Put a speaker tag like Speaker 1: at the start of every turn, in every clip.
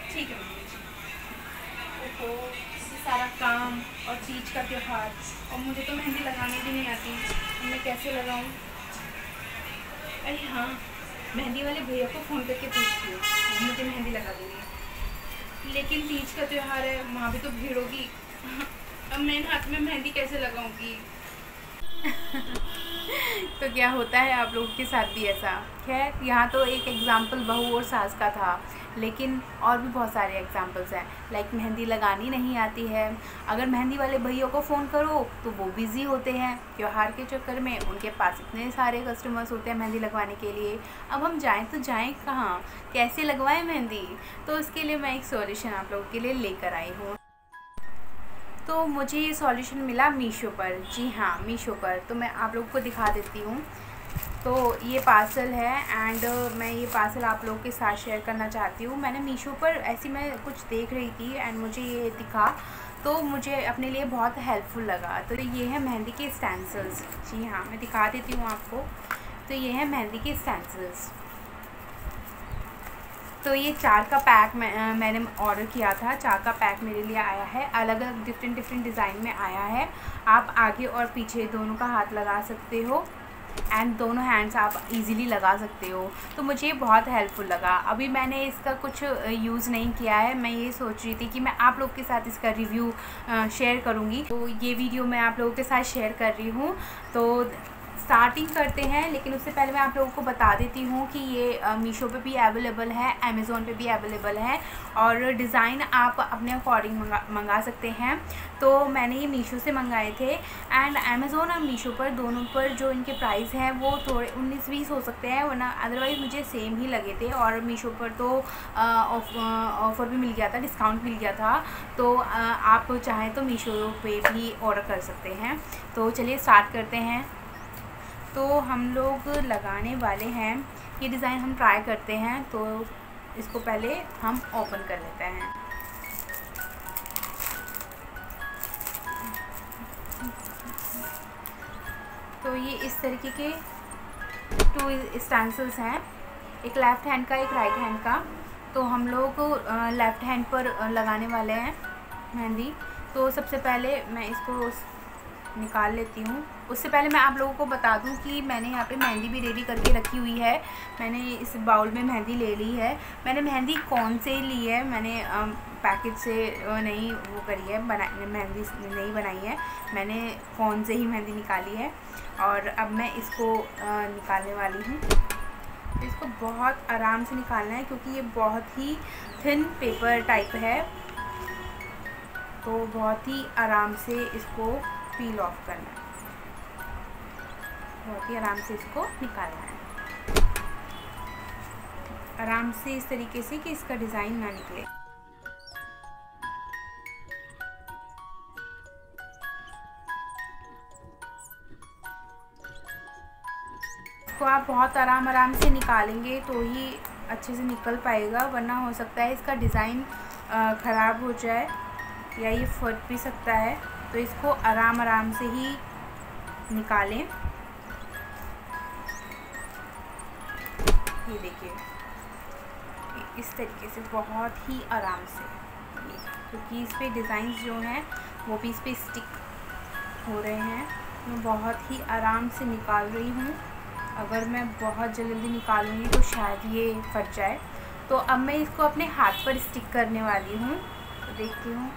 Speaker 1: ठीक है मम्मी जी। ओहो, ये सारा काम और तीज का त्योहार, और मुझे तो मेहंदी लगानी भी नहीं आती, अब मैं कैसे लगाऊं? अरे हाँ, मेहंदी वाले भैया को फ़ोन करके पूछती हूँ, वो मुझे मेहंदी लगा देंगे। लेकिन तीज का त्योहार है, वहाँ भी तो भीड़ होगी। अब मैं इन हाथ में मेहंदी कैसे लगाऊंगी? तो क्या होता है आप लोगों के साथ भी ऐसा? खैर, यहाँ तो एक एग्ज़ाम्पल बहू और सास का था, लेकिन और भी बहुत सारे एग्ज़ाम्पल्स हैं। लाइक मेहंदी लगानी नहीं आती है, अगर मेहंदी वाले भैया को फ़ोन करो तो वो बिज़ी होते हैं त्योहार के चक्कर में, उनके पास इतने सारे कस्टमर्स होते हैं मेहंदी लगवाने के लिए। अब हम जाएँ तो जाएँ कहाँ, कैसे लगवाएं मेहंदी? तो इसके लिए मैं एक सॉल्यूशन आप लोगों के लिए लेकर आई हूँ। तो मुझे ये सॉल्यूशन मिला मीशो पर। जी हाँ, मीशो पर। तो मैं आप लोगों को दिखा देती हूँ। तो ये पार्सल है एंड मैं ये पार्सल आप लोगों के साथ शेयर करना चाहती हूँ। मैंने मीशो पर ऐसी मैं कुछ देख रही थी एंड मुझे ये दिखा, तो मुझे अपने लिए बहुत हेल्पफुल लगा। तो ये है मेहंदी के स्टेंसिल्स। जी हाँ, मैं दिखा देती हूँ आपको। तो ये है मेहंदी के स्टेंसिल्स। तो ये 4 का पैक मैंने ऑर्डर किया था। 4 का पैक मेरे लिए आया है, अलग अलग डिफरेंट डिज़ाइन में आया है। आप आगे और पीछे दोनों का हाथ लगा सकते हो एंड दोनों हैंड्स आप इजीली लगा सकते हो। तो मुझे बहुत हेल्पफुल लगा। अभी मैंने इसका कुछ यूज़ नहीं किया है, मैं ये सोच रही थी कि मैं आप लोग के साथ इसका रिव्यू शेयर करूँगी। तो ये वीडियो मैं आप लोगों के साथ शेयर कर रही हूँ। तो स्टार्टिंग करते हैं, लेकिन उससे पहले मैं आप लोगों को बता देती हूँ कि ये मीशो पे भी अवेलेबल है, अमेज़ोन पे भी अवेलेबल है, और डिज़ाइन आप अपने अकॉर्डिंग मंगा सकते हैं। तो मैंने ये मीशो से मंगाए थे एंड अमेज़ोन और मीशो पर दोनों पर जो इनके प्राइस हैं वो थोड़े 19-20 हो सकते हैं, वरना अदरवाइज़ मुझे सेम ही लगे थे। और मीशो पर तो ऑफ़र भी मिल गया था, डिस्काउंट मिल गया था। तो आप चाहें तो मीशो पे भी ऑर्डर कर सकते हैं। तो चलिए स्टार्ट करते हैं। तो हम लोग लगाने वाले हैं, ये डिज़ाइन हम ट्राई करते हैं। तो इसको पहले हम ओपन कर लेते हैं। तो ये इस तरीके के 2 स्टेंसिल्स हैं, एक लेफ़्ट हैंड का, एक राइट हैंड का। तो हम लोग लेफ़्ट हैंड पर लगाने वाले हैं मेहंदी। तो सबसे पहले मैं इसको निकाल लेती हूँ। उससे पहले मैं आप लोगों को बता दूँ कि मैंने यहाँ पे मेहंदी भी रेडी करके रखी हुई है। मैंने इस बाउल में मेहंदी ले ली है। मैंने मेहंदी कौन से ली है, मैंने पैकेट से नहीं वो करी है, मेहंदी नहीं बनाई है, मैंने कौन से ही मेहंदी निकाली है। और अब मैं इसको निकालने वाली हूँ। तो इसको बहुत आराम से निकालना है क्योंकि ये बहुत ही थिन पेपर टाइप है, तो बहुत ही आराम से इसको पील ऑफ करना है, बहुत ही आराम से इसको निकालना है, आराम से इस तरीके से कि इसका डिज़ाइन ना निकले। इसको आप बहुत आराम से निकालेंगे तो ही अच्छे से निकल पाएगा, वरना हो सकता है इसका डिज़ाइन ख़राब हो जाए या ये फट भी सकता है। तो इसको आराम से ही निकालें। ये देखिए, इस तरीके से बहुत ही आराम से, क्योंकि इस पे डिज़ाइंस जो हैं वो भी इस पे स्टिक हो रहे हैं। मैं बहुत ही आराम से निकाल रही हूँ। अगर मैं बहुत जल्दी निकालूंगी तो शायद ये फट जाए। तो अब मैं इसको अपने हाथ पर स्टिक करने वाली हूँ। तो देखती हूँ।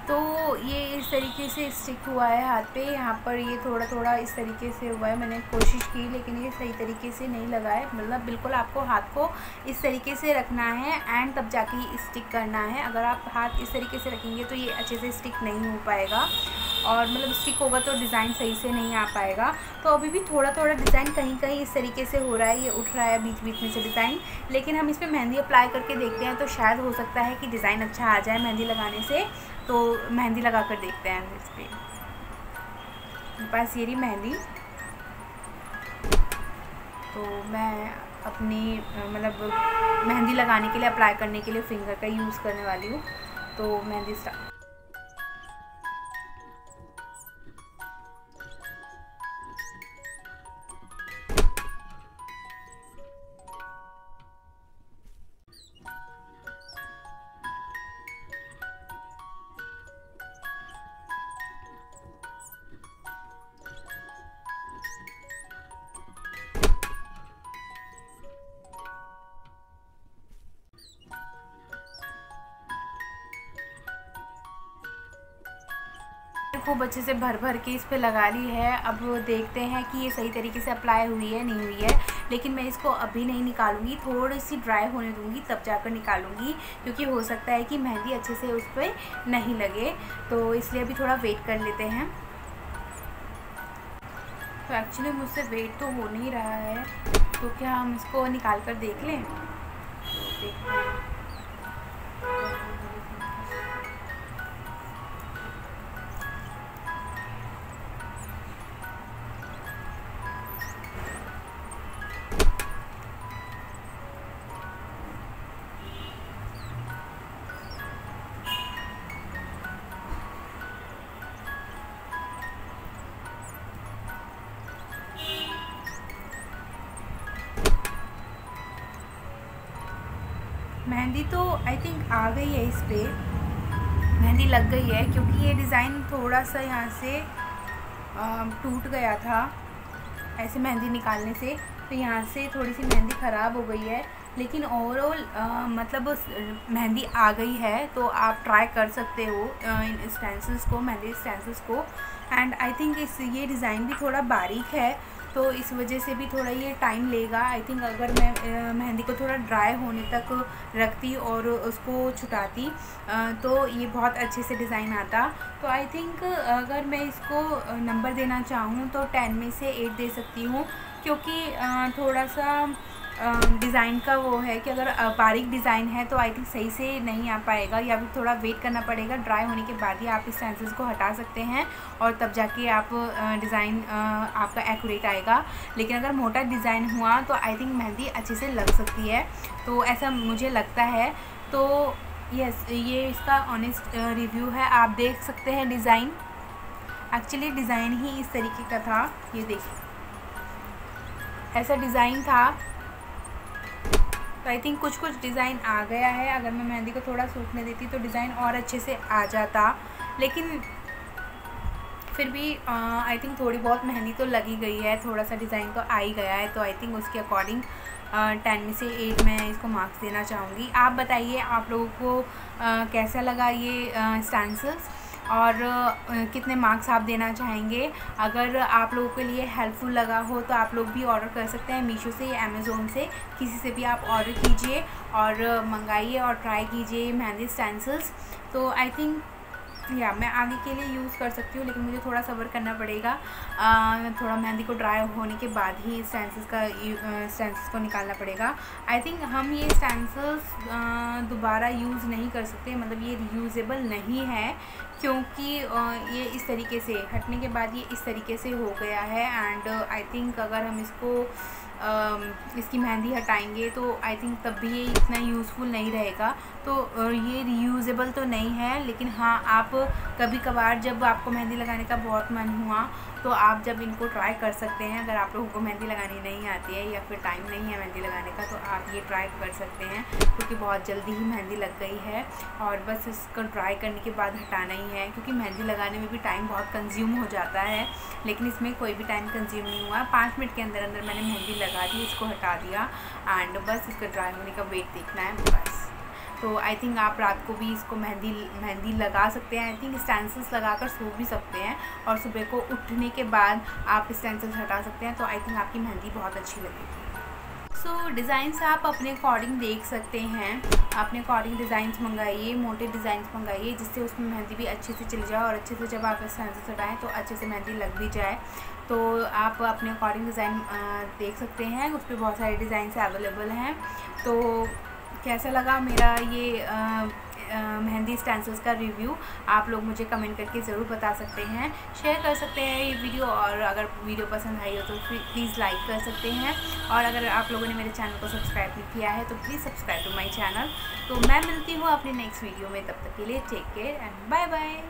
Speaker 1: तो ये इस तरीके से स्टिक हुआ है हाथ पे। यहाँ पर ये थोड़ा थोड़ा इस तरीके से हुआ है। मैंने कोशिश की लेकिन ये सही तरीके से नहीं लगा है। मतलब बिल्कुल आपको हाथ को इस तरीके से रखना है एंड तब जाके ये स्टिक करना है। अगर आप हाथ इस तरीके से रखेंगे तो ये अच्छे से स्टिक नहीं हो पाएगा, और मतलब स्टिक होगा तो डिज़ाइन सही से नहीं आ पाएगा। तो अभी भी थोड़ा थोड़ा डिज़ाइन कहीं कहीं इस तरीके से हो रहा है, ये उठ रहा है बीच बीच में से डिज़ाइन। लेकिन हम इस पर मेहंदी अप्लाई करके देखते हैं तो शायद हो सकता है कि डिज़ाइन अच्छा आ जाए मेहंदी लगाने से। तो मेहंदी लगा कर देखते हैं इस पर। मेरे पास ये रही मेहंदी। तो मैं अपनी मतलब मेहंदी लगाने के लिए, अप्लाई करने के लिए फिंगर का यूज़ करने वाली हूँ। तो मेहंदी स्टार्ट। खूब अच्छे से भर भर के इस पे लगा ली है। अब देखते हैं कि ये सही तरीके से अप्लाई हुई है नहीं हुई है, लेकिन मैं इसको अभी नहीं निकालूंगी, थोड़ी सी ड्राई होने दूंगी तब जाकर निकालूंगी, क्योंकि हो सकता है कि मेहंदी अच्छे से उस पर नहीं लगे, तो इसलिए अभी थोड़ा वेट कर लेते हैं। तो एक्चुअली मुझसे वेट तो हो नहीं रहा है, तो क्या हम इसको निकाल कर देख लें? तो देखते हैं। मेहंदी तो आई थिंक आ गई है, इस पर मेहंदी लग गई है, क्योंकि ये डिज़ाइन थोड़ा सा यहाँ से टूट गया था ऐसे मेहंदी निकालने से, तो यहाँ से थोड़ी सी मेहंदी ख़राब हो गई है, लेकिन ओवरऑल मतलब मेहंदी आ गई है। तो आप ट्राई कर सकते हो इन स्टेंसिल्स को, मेहंदी स्टेंसिल्स को। एंड आई थिंक ये डिज़ाइन भी थोड़ा बारीक है, तो इस वजह से भी थोड़ा ये टाइम लेगा। आई थिंक अगर मैं मेहंदी को थोड़ा ड्राई होने तक रखती और उसको छुटाती तो ये बहुत अच्छे से डिज़ाइन आता। तो आई थिंक अगर मैं इसको नंबर देना चाहूँ तो 10 में से 8 दे सकती हूँ, क्योंकि थोड़ा सा डिज़ाइन का वो है कि अगर बारीक डिज़ाइन है तो आई थिंक सही से नहीं आ पाएगा, या फिर थोड़ा वेट करना पड़ेगा। ड्राई होने के बाद ही आप इस स्टेंसिल्स को हटा सकते हैं और तब जाके आप डिज़ाइन आपका एक्यूरेट आएगा। लेकिन अगर मोटा डिज़ाइन हुआ तो आई थिंक मेहंदी अच्छे से लग सकती है, तो ऐसा मुझे लगता है। तो यस, ये इसका ऑनेस्ट रिव्यू है। आप देख सकते हैं डिज़ाइन, एक्चुअली डिज़ाइन ही इस तरीके का था। ये देखिए, ऐसा डिज़ाइन था। तो आई थिंक कुछ डिज़ाइन आ गया है। अगर मैं मेहंदी को थोड़ा सूखने देती तो डिज़ाइन और अच्छे से आ जाता, लेकिन फिर भी आई थिंक थोड़ी बहुत मेहंदी तो लगी गई है, थोड़ा सा डिज़ाइन तो आ ही गया है। तो आई थिंक उसके अकॉर्डिंग 10 में से 8 मैं इसको मार्क्स देना चाहूँगी। आप बताइए आप लोगों को कैसा लगा ये स्टेंसिल्स, और कितने मार्क्स आप देना चाहेंगे। अगर आप लोगों के लिए हेल्पफुल लगा हो तो आप लोग भी ऑर्डर कर सकते हैं मीशो से या अमेज़ोन से, किसी से भी आप ऑर्डर कीजिए और मंगाइए और ट्राई कीजिए मेहंदी स्टेंसिल्स। तो आई थिंक या मैं आगे के लिए यूज़ कर सकती हूँ, लेकिन मुझे थोड़ा सब्र करना पड़ेगा। थोड़ा मेहंदी को ड्राई होने के बाद ही स्टेंसिल्स को निकालना पड़ेगा। आई थिंक हम ये स्टेंसिल्स दोबारा यूज़ नहीं कर सकते, मतलब ये रीयूजेबल नहीं है, क्योंकि ये इस तरीके से हटने के बाद ये इस तरीके से हो गया है। एंड आई थिंक अगर हम इसकी मेहंदी हटाएंगे तो आई थिंक तब भी ये इतना यूज़फुल नहीं रहेगा। तो ये रीयूजेबल तो नहीं है, लेकिन हाँ, आप कभी कभार जब आपको मेहंदी लगाने का बहुत मन हुआ तो आप जब इनको ट्राई कर सकते हैं। अगर आप लोगों को मेहंदी लगानी नहीं आती है या फिर टाइम नहीं है मेहंदी लगाने का, तो आप ये ट्राई कर सकते हैं, क्योंकि बहुत जल्दी ही मेहंदी लग गई है और बस इसको ट्राई करने के बाद हटाना ही है। क्योंकि मेहंदी लगाने में भी टाइम बहुत कंज्यूम हो जाता है, लेकिन इसमें कोई भी टाइम कंज्यूम नहीं हुआ। 5 मिनट के अंदर अंदर मैंने मेहंदी लगा दी, इसको हटा दिया एंड बस इसका ड्राई होने का वेट देखना है बस। तो आई थिंक आप रात को भी इसको मेहंदी लगा सकते हैं। आई थिंक स्टेंसिल्स लगाकर सो भी सकते हैं और सुबह को उठने के बाद आप स्टेंसिल्स हटा सकते हैं। तो आई थिंक आपकी मेहंदी बहुत अच्छी लगेगी। सो डिज़ाइंस आप अपने अकॉर्डिंग देख सकते हैं, अपने अकॉर्डिंग डिज़ाइंस मंगाइए, मोटे डिज़ाइंस मंगाइए, जिससे उसमें मेहंदी भी अच्छे से चल जाए और अच्छे से जब आप स्टेंसिल्स हटाएँ तो अच्छे से मेहंदी लग भी जाए। तो आप अपने अकॉर्डिंग डिज़ाइन देख सकते हैं, उस पर बहुत सारे डिज़ाइंस अवेलेबल हैं। तो कैसा लगा मेरा ये मेहंदी स्टेंसिल्स का रिव्यू आप लोग मुझे कमेंट करके ज़रूर बता सकते हैं, शेयर कर सकते हैं ये वीडियो, और अगर वीडियो पसंद आई हो तो प्लीज़ लाइक कर सकते हैं। और अगर आप लोगों ने मेरे चैनल को सब्सक्राइब नहीं किया है तो please subscribe to my channel. तो मैं मिलती हूँ अपनी नेक्स्ट वीडियो में, तब तक के लिए take care and bye bye.